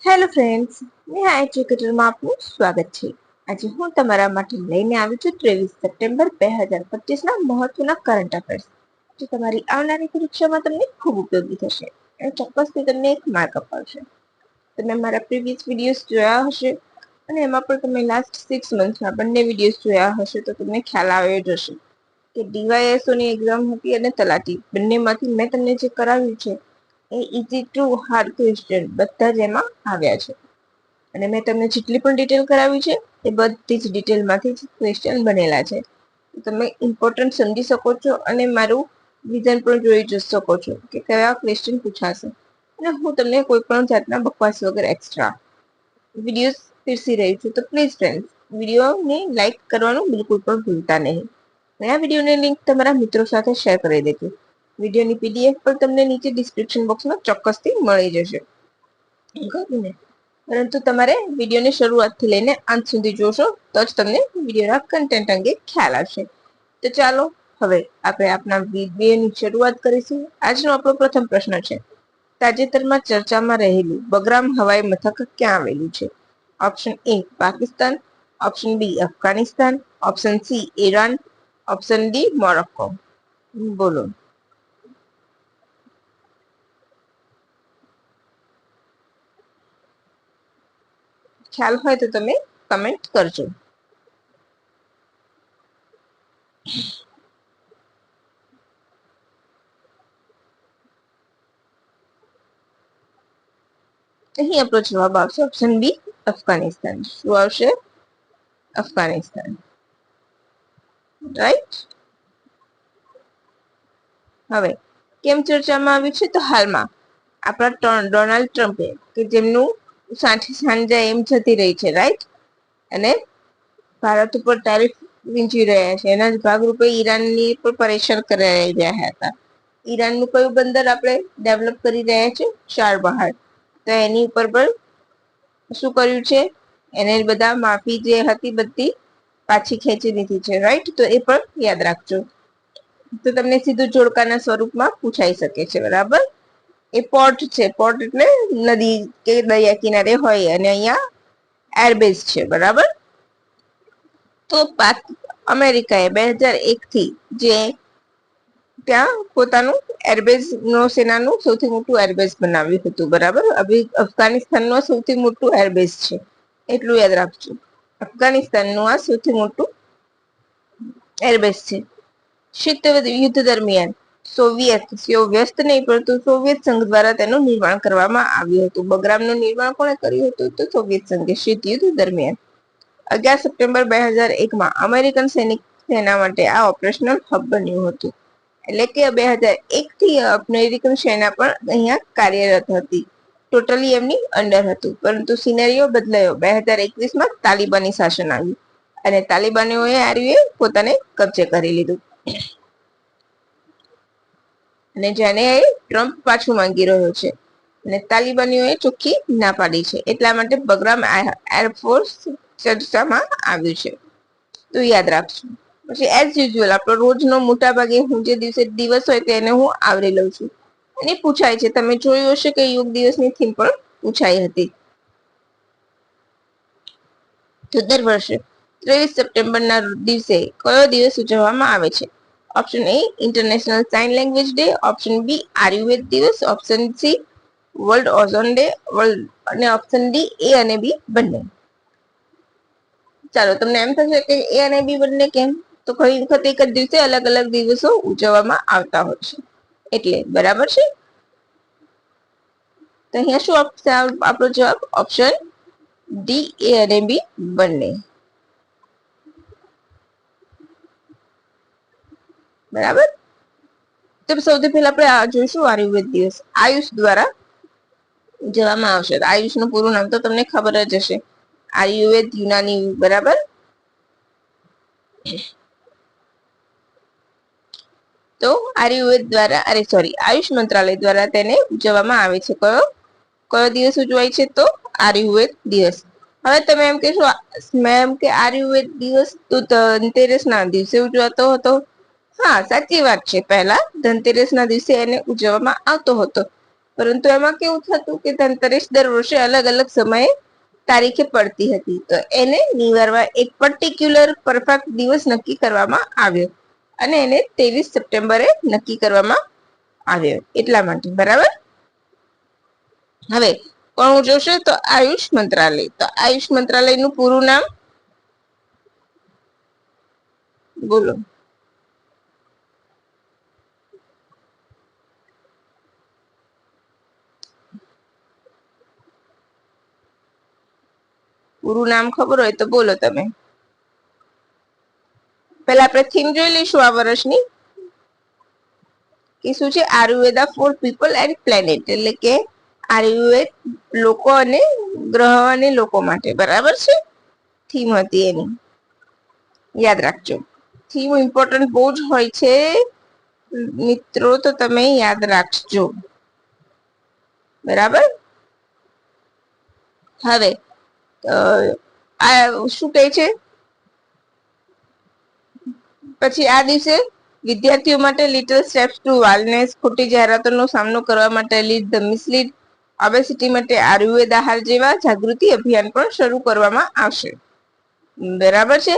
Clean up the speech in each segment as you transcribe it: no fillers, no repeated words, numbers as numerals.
Hello friends, Neha એજ્યુકેટરમાં આપનું સ્વાગત છે. આજે હું તમારા માટે લઈને આવી છું 23 સપ્ટેમ્બર 2025ના મહત્વના કરંટ અફેર્સ, જે તમારી આવનારી પરીક્ષામાં તમને ખૂબ ઉપયોગી થશે અને ચોક્કસથી તમને એક માર્ક અપાવશે. તમે મારા પ્રીવિયસ વિડીયોઝ જોયા હશે અને એમાં પણ તમે લાસ્ટ 6 મંથના બંને વિડીયોઝ જોયા હશે તો તમને ખ્યાલ આવે જ હશે કે ડીવાયએસઓની એક્ઝામ હતી અને તલાટી બંનેમાંથી મેં તમને જે કરાવ્યું છે એ ઇઝી ટુ હાર્ડ ક્વેશ્ચન બધા જ એમાં આવ્યા છે. અને મેં તમને જેટલી પણ ડિટેલ કરાવી છે એ બધી જ ડિટેલમાંથી જ ક્વેશ્ચન બનેલા છે. તમે ઇમ્પોર્ટન્ટ સમજી શકો છો અને મારું વિઝન પણ જોઈ શકો છો કે કયા ક્વેશ્ચન પૂછાશે. અને હું તમને કોઈ પણ જાતના બકવાસ વગર એક્સ્ટ્રા વિડીયોઝ પીરસી રહી છું. તો પ્લીઝ ફ્રેન્ડ્સ, વિડીયોને લાઈક કરવાનું બિલકુલ પણ ભૂલતા નહીં. આ વિડીયોની લિંક તમારા મિત્રો સાથે શેર કરી દેજો. વિડીયોની પીડીએફ પણ તમને નીચે ડિસ્ક્રિપ્શન બોક્સમાં ચોક્કસથી મળી જશે. પરંતુ તમારે વિડીયોની શરૂઆતથી લઈને અંત સુધી જોશો તો જ તમને વિડીયોના કન્ટેન્ટ અંગે ખ્યાલ આવશે. તો ચાલો હવે આપણે આપણા વિડીયોની શરૂઆત કરીશું. આજનો આપણો પ્રથમ પ્રશ્ન છે: તાજેતરમાં ચર્ચામાં રહેલું બગરામ હવાઈ મથક ક્યાં આવેલું છે? Option A Pakistan, option B Afghanistan, option C Iran, option D Morocco. બોલો. ખ્યાલ હોય તો તમે કમેન્ટ કરજો. અહીં આપણો જવાબ આવશે ઓપ્શન બી અફઘાનિસ્તાન. શું આવશે? અફઘાનિસ્તાન. રાઈટ. હવે કેમ ચર્ચામાં આવ્યું છે? તો હાલમાં આપણા ડોનાલ્ડ ટ્રમ્પે, કે જેમનું સાંજા એમ જતી રહી છે, રાઈટ, અને ભારત ઉપર ટેરિફ વીંચી રહ્યા છે. એના જ ભાગરૂપે ઈરાનની પણ પરેશાન કરી રહ્યા હતા. ઈરાનનું કયું બંદર આપણે ડેવલપ કરી રહ્યા છે? ચાબહાર. તો એની ઉપર પણ શું કર્યું છે? એને બધા માફી જે હતી બધી પાછી ખેંચી લીધી છે, રાઈટ. તો એ પણ યાદ રાખજો. તો તમને સીધું જોડકાના સ્વરૂપમાં પૂછાઈ શકે છે, બરાબર. એ પોર્ટ છે. પોર્ટ એટલે નદી કે દરિયા કિનારે હોય અને અહીંયા એરબેઝ છે, બરાબર. તો અમેરિકાએ 2001 થી જે ત્યાં પોતાનું એરબેઝ નૌસેનાનું સૌથી મોટું એરબેઝ બનાવ્યું હતું, બરાબર. અફઘાનિસ્તાનનું સૌથી મોટું એરબેઝ છે, એટલું યાદ રાખજો. અફઘાનિસ્તાનનું આ સૌથી મોટું એરબેઝ છે. શીત યુદ્ધ દરમિયાન વ્યસ્ત નહીં પરંતુ સોવિયત સંઘ દ્વારા તેનું નિર્માણ કરવામાં આવ્યું હતું. બગરામનું નિર્માણ કોણે કર્યું હતું? તો સોવિયત સંઘે, શીત યુદ્ધ દરમિયાન. 11 સપ્ટેમ્બર 2001માં અમેરિકન સૈનિક સેના માટે આ ઓપરેશનલ હબ બન્યું હતું. એટલે કે 2001 થી અમેરિકન સેના પણ અહીંયા કાર્યરત હતી. ટોટલી એમની અંડર હતું. પરંતુ સિનેરિયો બદલાયો. 2021માં તાલિબાની શાસન આવ્યું અને તાલિબાનીઓએ પોતાને કબજે કરી લીધું. અને જેને ટ્રમ્પ પાછું માંગી રહ્યો છે અને તાલિબાનીઓએ ચોખ્ખી ના પાડી છે. એટલા માટે બગરામ એરફોર્સ ચર્ચામાં આવ્યું છે. તો યાદ રાખજો. પછી એઝ યુઝ્યુઅલ આપણો રોજનો મોટા ભાગે હું જે દિવસ હોય તેને હું આવરી લઉં છું અને પૂછાય છે. તમે જોયું હશે કે યોગ દિવસની થીમ પણ પૂછાઈ હતી. તો દર વર્ષે 23 સપ્ટેમ્બરના દિવસે કયો દિવસ ઉજવવામાં આવે છે? Option A international sign language day, option B Ayurveda દિવસ, option C world ozone day, અને ઓપ્શન ડી એ અને બી બંને. ચાલો, તમને એમ થશે કે એ અને બી બંને કેમ? તો ઘણી વખત એક જ દિવસે અલગ અલગ દિવસો ઉજવવામાં આવતા હોય છે, એટલે બરાબર છે. તો અહીંયા શું આપણો જવાબ? ઓપ્શન ડી એ અને બી બંને. બરાબર. તો સૌથી પહેલા આપણે જોઈશું આયુર્વેદ દિવસ. આયુષ દ્વારા ઉજવવામાં આવશે. આયુષ નું પૂરું નામ તો તમને ખબર જ હશે, આયુર્વેદ યુનાની, બરાબર. તો આયુર્વેદ દ્વારા આયુષ મંત્રાલય દ્વારા તેને ઉજવવામાં આવે છે. કયો દિવસ ઉજવાય છે? તો આયુર્વેદ દિવસ. હવે તમે એમ કહેશો મેમ કે આયુર્વેદ દિવસ તો ધનતેરસ ના દિવસે ઉજવાતો હતો. હા, સાચી વાત છે. પહેલા ધનતેરસ ના દિવસે એને ઉજવવામાં આવતો હતો, પરંતુ એમાં કેવું થતું કે ધનતેરસ દર વર્ષે અલગ અલગ સમયે તારીખે પડતી હતી, તો એને નિવારવા એક પર્ટિક્યુલર પરફેક્ટ દિવસ નક્કી કરવામાં આવ્યો અને એને 23 સપ્ટેમ્બરે નક્કી કરવામાં આવ્યો એટલા માટે. બરાબર. હવે કોણ જોશે તો આયુષ મંત્રાલય. તો આયુષ મંત્રાલયનું પૂરું નામ બોલો. પૂરું નામ ખબર હોય તો બોલો તમે. પહેલા આપણે થીમ જોઈ લઈશું આ વર્ષની કે શું છે. Ayurveda for people and planet, એટલે કે આયુર્વેદ લોકો અને ગ્રહ અને લોકો માટે. બરાબર છે. થીમ હતી એની, યાદ રાખજો. થીમ ઇમ્પોર્ટન્ટ બહુ જ હોય છે મિત્રો, તો તમે યાદ રાખજો. બરાબર. હવે આ શું કહે છે, પછી આ દિવસે વિદ્યાર્થીઓ માટે લિટલ સ્ટેપ્સ ટુ વેલનેસ, ખોટી જાહેરાતોનો સામનો કરવા માટે લીડ ધ મિસલીડ, ઓબેસિટી માટે આયુર્વેદ આહાર જેવા જાગૃતિ અભિયાન પણ શરૂ કરવામાં આવશે. બરાબર છે.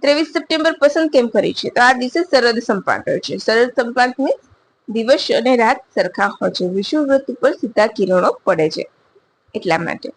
23 સપ્ટેમ્બર પસંદ કેમ કરી છે, તો આ દિવસે શરદ સંપાત હોય છે. શરદ સંપાત મીન્સ દિવસ અને રાત સરખા હોય છે, વિષુવવૃત્ત ઉપર સીધા કિરણો પડે છે એટલા માટે.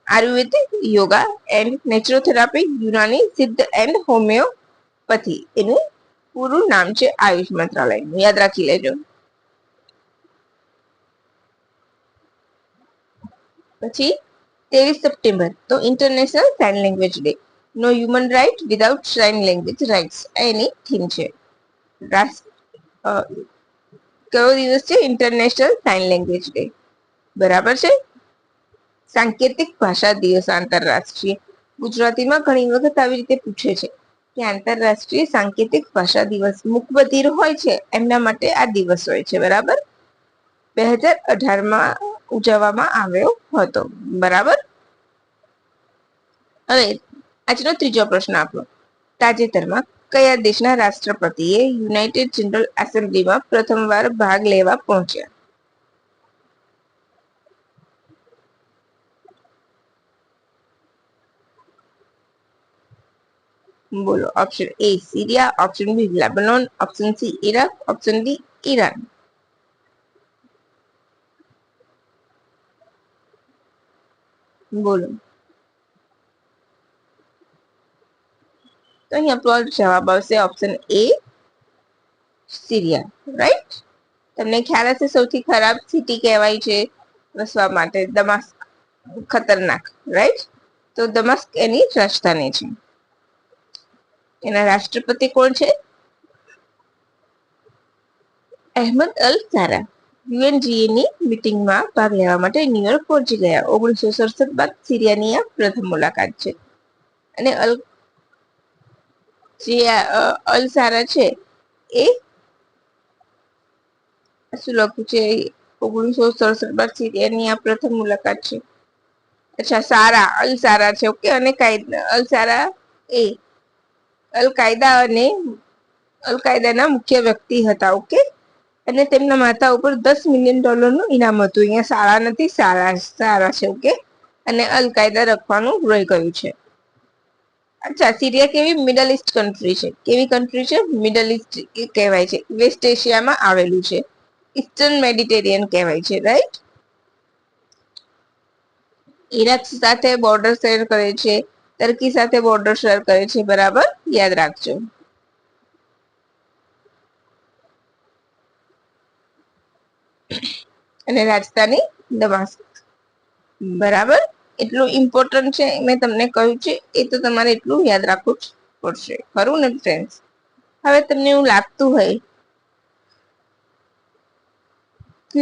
આયુર્વેદિક યોગા એન્ડ નેચરોથેરાપી, યુનાની સિદ્ધ એન્ડ હોમિયોપેથી, એનું પૂરું નામ છે આયુષ મંત્રાલયનું, યાદ રાખી લેજો. પછી 23 સપ્ટેમ્બર તો international sign language day. No human right without sign language rights, એની થીમ છે. કયો દિવસ છે? International sign language day. બરાબર છે. સાંકેતિક ભાષા દિવસ આંતરરાષ્ટ્રીય. ગુજરાતીમાં ઘણી વખત આવી રીતે પૂછે છે કે આંતરરાષ્ટ્રીય સાંકેતિક ભાષા દિવસ, મૂકબધિર હોય છે એમના માટે આ દિવસ હોય છે. બરાબર. 2018માં ઉજવવામાં આવ્યો હતો. બરાબર. હવે આજનો ત્રીજો પ્રશ્ન આપણો. તાજેતરમાં કયા દેશના રાષ્ટ્રપતિએ યુનાઇટેડ જનરલ એસેમ્બલીમાં પ્રથમવાર ભાગ લેવા પહોંચ્યા? બોલો. Option A Syria, option B Lebanon, option C Iraq, option D Iran. બોલો. તો અહીં આપણો જવાબ આવશે ઓપ્શન એ સિરિયા. રાઈટ. તમને ખ્યાલ હશે સૌથી ખરાબ સિટી કહેવાય છે વસવા માટે દમાસ્ક, ખતરનાક. રાઈટ. તો દમાસ્ક એની રાજધાની છે. એના રાષ્ટ્રપતિ કોણ છે? અહેમદ અલ ઝારા. યુએનજીએ ની મીટિંગમાં ભાગ લેવા માટે ન્યુયોર્ક પહોંચી ગયા. 1967 બાદ સિરિયાની આ પ્રથમ મુલાકાત છે. અને અલ ઝારા છે એ શું લખ્યું છે? 1967 બાદ સિરિયાની આ પ્રથમ મુલાકાત છે. અચ્છા, સારા અલ ઝારા છે. ઓકે. અને અલ ઝારા એ અલ કાયદાના મુખ્ય વ્યક્તિ હતા. ઓકે. અને તેમના માથા ઉપર $10 મિલિયન નું ઇનામ હતું. અહીંયા સારા નથી, સારા છે. ઓકે. અને અલ કાયદા રખવાનું રહી ગયું છે. અચ્છા, સિરિયા કેવી મિડલ ઇસ્ટ કન્ટ્રી છે? કેવી કન્ટ્રી છે? મિડલ ઇસ્ટ કહેવાય છે. વેસ્ટ એશિયામાં આવેલું છે. ઈસ્ટર્ન મેડિટેરિયન કહેવાય છે. રાઈટ. ઇરાક સાથે બોર્ડર શેર કરે છે, ટર્કી સાથે બોર્ડર શેર કરે છે. બરાબર. યાદ રાખજો. અને રાજધાની દમાસ્ક. બરાબર. એટલું ઇમ્પોર્ટન્ટ છે મેં તમને કહ્યું છે, એ તો તમારે એટલું યાદ રાખવું જ પડશે. ખરું ને ફ્રેન્ડ્સ? હવે તમને એવું લાગતું હોય કે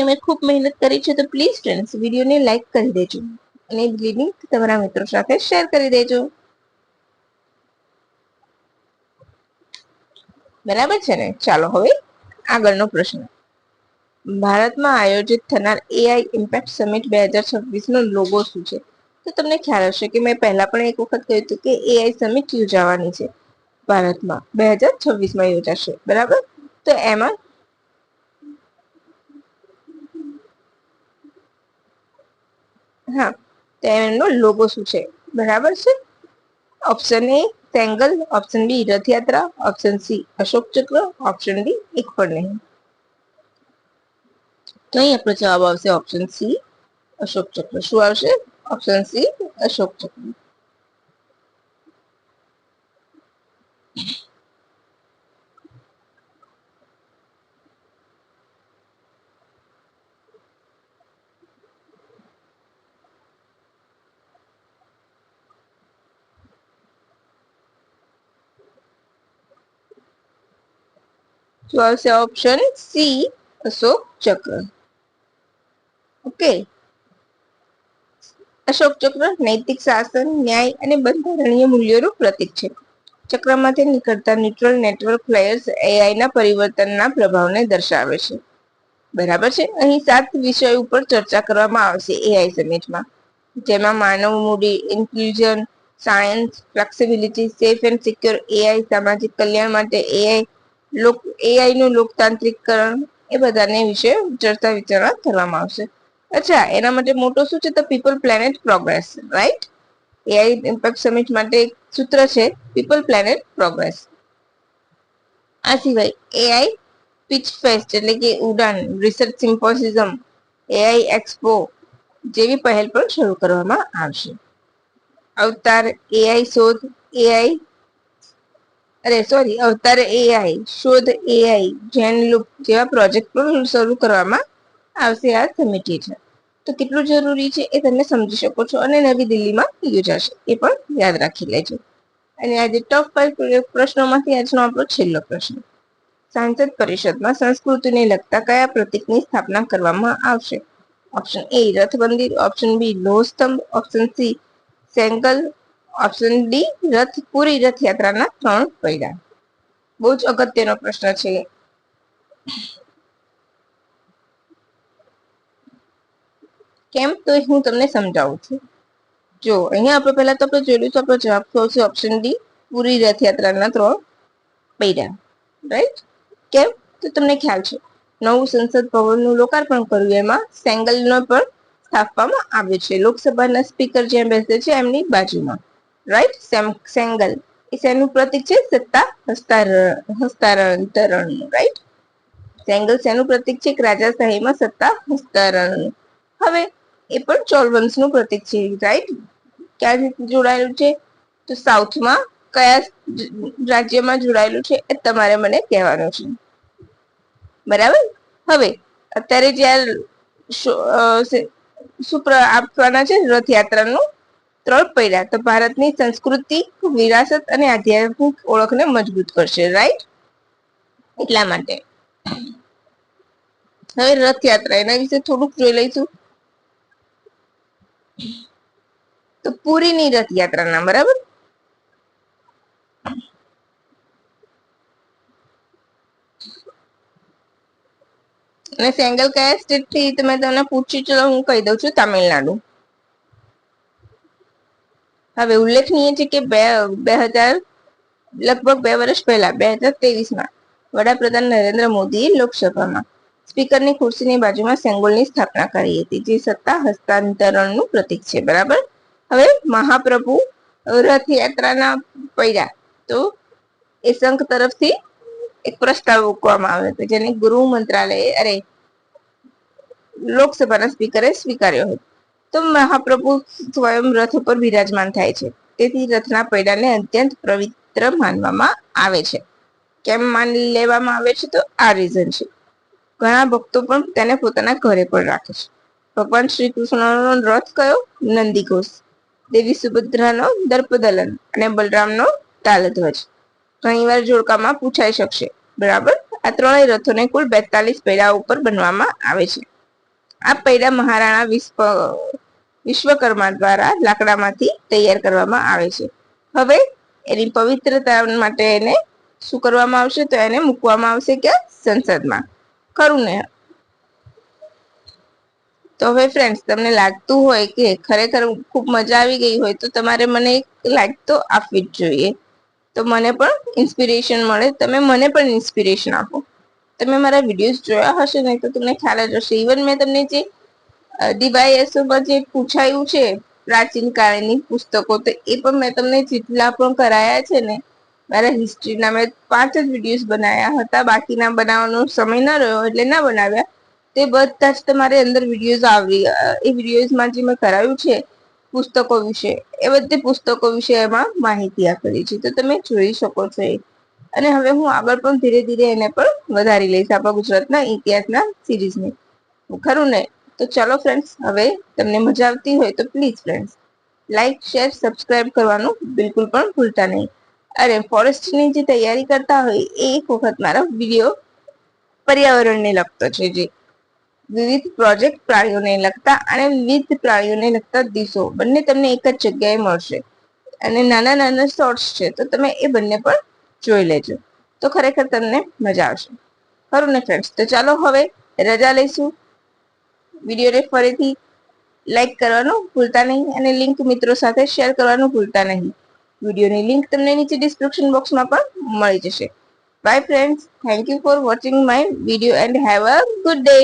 મેં ખૂબ મહેનત કરી છે, તો પ્લીઝ ફ્રેન્ડ્સ વિડીયોને લાઈક કરી દેજો અને લિંક તમારા મિત્રો સાથે શેર કરી દેજો. બરાબર છે ને? ચાલો હવે આગળનો પ્રશ્ન. ભારતમાં આયોજિત થનાર એઆઈ ઇમ્પેક્ટ સમિટ 2026 નો લોગો શું છે? તો તમને ખ્યાલ હશે કે મેં પહેલા પણ એક વખત કહ્યું હતું કે એઆઈ સમિટ યોજાવાની છે. ભારતમાં 2026માં યોજાશે. બરાબર, તો એમાં હા, તો એનો લોગો શું છે? બરાબર છે. Option A Sengol, option B Rath Yatra, option C Ashok Chakra, option D એક પણ નહીં. તો અહીં આપણો જવાબ આવશે ઓપ્શન સી અશોક ચક્ર. શું આવશે? ઓપ્શન સી અશોક ચક્ર. શું આવશે? ઓપ્શન સી અશોક ચક્ર. ઓકે. અશોક ચક્ર નૈતિક શાસન, ન્યાય અને બંધારણીય મૂલ્યોનું પ્રતીક છે. ચક્રમાંથી નીકળતા ન્યુટ્રલ નેટવર્ક ફ્લેયર્સ એઆઈ ના પરિવર્તનના પ્રભાવને દર્શાવે છે. બરાબર છે. અહીં 7 વિષયો ઉપર ચર્ચા કરવામાં આવશે એઆઈ સમિટમાં, જેમાં માનવ મૂડી, inclusion, science, flexibility, safe and secure AI, સામાજિક કલ્યાણ માટે એઆઈ નું લોકતાંત્રિકકરણ, એ બધાને વિશે ચર્ચા વિચારણા કરવામાં આવશે. અચ્છા, એના માટે મોટો શું છે? તો people planet progress, right? AI impact summit માટે એક સૂત્ર છે પીપલ પ્લેનેટ પ્રોગ્રેસ. આ સિવાય એઆઈ પિચ ફેસ્ટ એટલે કે ઉડાન, રિસર્ચ સિમ્પોસિઝમ, એઆઈ એક્સપો જેવી પહેલ પણ શરૂ કરવામાં આવશે. અવતાર એઆઈ શોધ, અવતાર એઆઈ શોધ, એઆઈ જેન લૂપ જેવા પ્રોજેક્ટ પણ શરૂ કરવામાં આવશે આ સમિટ છે. તો કેટલું જરૂરી છે એ તમે સમજી શકો છો, અને નવી દિલ્હીમાં યોજાશે એ પણ યાદ રાખી લેજો. અને આજે ટોપ 5 પ્રશ્નોમાંથી આજનો આપણો છેલ્લો પ્રશ્ન. સાંસદ પરિષદમાં સંસ્કૃતિને લગતા કયા પ્રતીકની સ્થાપના કરવામાં આવશે? ઓપ્શન એ રથબંધી, ઓપ્શન બી લોહ સ્તંભ, ઓપ્શન સી સેંગલ, ઓપ્શન ડી પૂરી રથયાત્રાના 3 પૈડા. બહુ જ અગત્યનો પ્રશ્ન છે. કેમ? તો હું તમને સમજાવું છું. જો અહીંયા આપણે પહેલા તો આપણે જોયેલું છે, આપણો જવાબ આવશે ઓપ્શન ડી પૂરી રથયાત્રાના 3 પૈડા, રાઈટ? કેમ? તો તમને ખ્યાલ છે, નવું સંસદ ભવનનું લોકાર્પણ કર્યું, એમાં સેંગલનો પણ સ્થાપવામાં આવ્યો છે. લોકસભાના સ્પીકર જ્યાં બેસે છે એમની બાજુમાં, રાઈટ? સેંગલ એ શેનું પ્રતીક છે? સત્તા હસ્તાંતરણનું, રાઈટ? સેંગલ શેનું પ્રતીક છે? રાજાશાહીમાં સત્તા હસ્તાંતરણનું. હવે એ પણ ચોલ વંશનું પ્રતીક છે, રાઈટ? ક્યાં જોડાયેલું છે? તો સાઉથમાં કયા રાજ્યમાં જોડાયેલું છે એ તમારે મને કહેવાનું છે. બરાબર. હવે અત્યારે જ્યાં આપવાના છે રથયાત્રાનું 3 પૈડા, તો ભારતની સંસ્કૃતિ, વિરાસત અને આધ્યાત્મિક ઓળખને મજબૂત કરશે, રાઈટ? એટલા માટે હવે રથયાત્રા એના વિશે થોડુંક જોઈ લઈશું. તો પુરીની રથયાત્રાના, બરાબર, અને સેંગલ કયા સ્ટેટ થી તમે તમને પૂછ્યું? ચલો હું કહી દઉં છું, તામિલનાડુ. હવે ઉલ્લેખનીય છે કે લગભગ 2 વર્ષ પહેલા 2023માં વડાપ્રધાન નરેન્દ્ર મોદીએ લોકસભામાં સ્પીકરની ખુરશીની બાજુમાં સેંગોલની સ્થાપના કરી હતી, જે સત્તા હસ્તાંતરણનું પ્રતીક છે. બરાબર. હવે મહાપ્રભુ રથયાત્રાના પૈડા, તો એ સંઘ તરફથી એક પ્રસ્તાવ મૂકવામાં આવ્યો હતો, જેને ગૃહ મંત્રાલયે લોકસભાના સ્પીકરે સ્વીકાર્યો હતો. તો મહાપ્રભુ સ્વયં રથ ઉપર બિરાજમાન થાય છે, તેથી રથના પૈડાને અત્યંત પવિત્ર માનવામાં આવે છે. કેમ માની લેવામાં આવે છે? તો આ રીઝન છે. ઘણા ભક્તો પણ તેને પોતાના ઘરે પણ રાખે છે. ભગવાન શ્રી કૃષ્ણનો રથ કયો? નંદીઘોષ. દેવી સુભદ્રાનો દર્પદલન અને બલરામનો તાલધ્વજ. ઘણીવાર જોડકામાં પૂછાઈ શકશે. બરાબર. આ 3 રથોને કુલ 42 પૈડા ઉપર બનવામાં આવે છે. આ પૈડા મહારાણા વિશ્વકર્મા દ્વારા લાકડામાંથી તૈયાર કરવામાં આવે છે. હવે એની પવિત્રતા માટે એને શું કરવામાં આવશે? તો એને મૂકવામાં આવશે કે સંસદમાં. ખરું ને? તો હવે ફ્રેન્ડ્સ, તમને લાગતું હોય કે ખરેખર ખૂબ મજા આવી ગઈ હોય, તો તમારે મને એક લાઈક તો આપવી જ જોઈએ. તો તો મને પણ ઇન્સ્પિરેશન મળે, તમે મને પણ ઇન્સ્પિરેશન આપો. તમે મારા વિડીયોઝ જોયા હશે ને તો તમને ખ્યાલ જ હશે. ઇવન મેં તમને જે ડીવાયએસઓમાં જે પૂછાયું છે પ્રાચીન કાળની પુસ્તકો, તો એ પણ મેં તમને જેટલા પણ કરાયા છે ને મારા હિસ્ટ્રીના, મેં 5 જ વિડીયોઝ બનાવ્યા હતા. બાકીના બનાવવાનો સમય ન રહ્યો એટલે ના બનાવ્યા. તે બધા જ તમારે અંદર વિડીયોઝ આવી, એ વિડીયોઝમાં જે મેં કરાવ્યું છે પુસ્તકો વિશે, એ બધી પુસ્તકો વિશે એમાં માહિતી આપેલી છે, તો તમે જોઈ શકો છો એ. અને હવે હું આગળ પણ ધીરે ધીરે એને પણ વધારી લઈશ, આપણા ગુજરાતના ઇતિહાસના સિરીઝને. ખરું ને? તો ચલો ફ્રેન્ડ્સ, હવે તમને મજા આવતી હોય તો please friends like, share, subscribe કરવાનું બિલકુલ પણ ભૂલતા નહીં. અરે ફોરેસ્ટની જે તૈયારી કરતા હોય એ એક વખત મારો વિડીયો પર્યાવરણને લગતો છે, જે વિવિધ પ્રોજેક્ટ પ્રાણીઓને લગતા અને વિવિધ પ્રાણીઓને લગતા દિવસો બંને તમને એક જ જગ્યાએ મળશે. અને નાના નાના શોર્ટ્સ છે, તો તમે એ બંને પણ જોઈ લેજો, તો ખરેખર તમને મજા આવશે. ખરું ને ફ્રેન્ડ્સ? તો ચાલો હવે રજા લઈશું. વિડીયોને ફરીથી લાઈક કરવાનું ભૂલતા નહીં અને લિંક મિત્રો સાથે શેર કરવાનું ભૂલતા નહીં. વિડીયોની લિંક તમને નીચે ડિસ્ક્રિપ્શન બોક્સમાં પણ મળી જશે. By friends, thank you for watching my video and have a good day.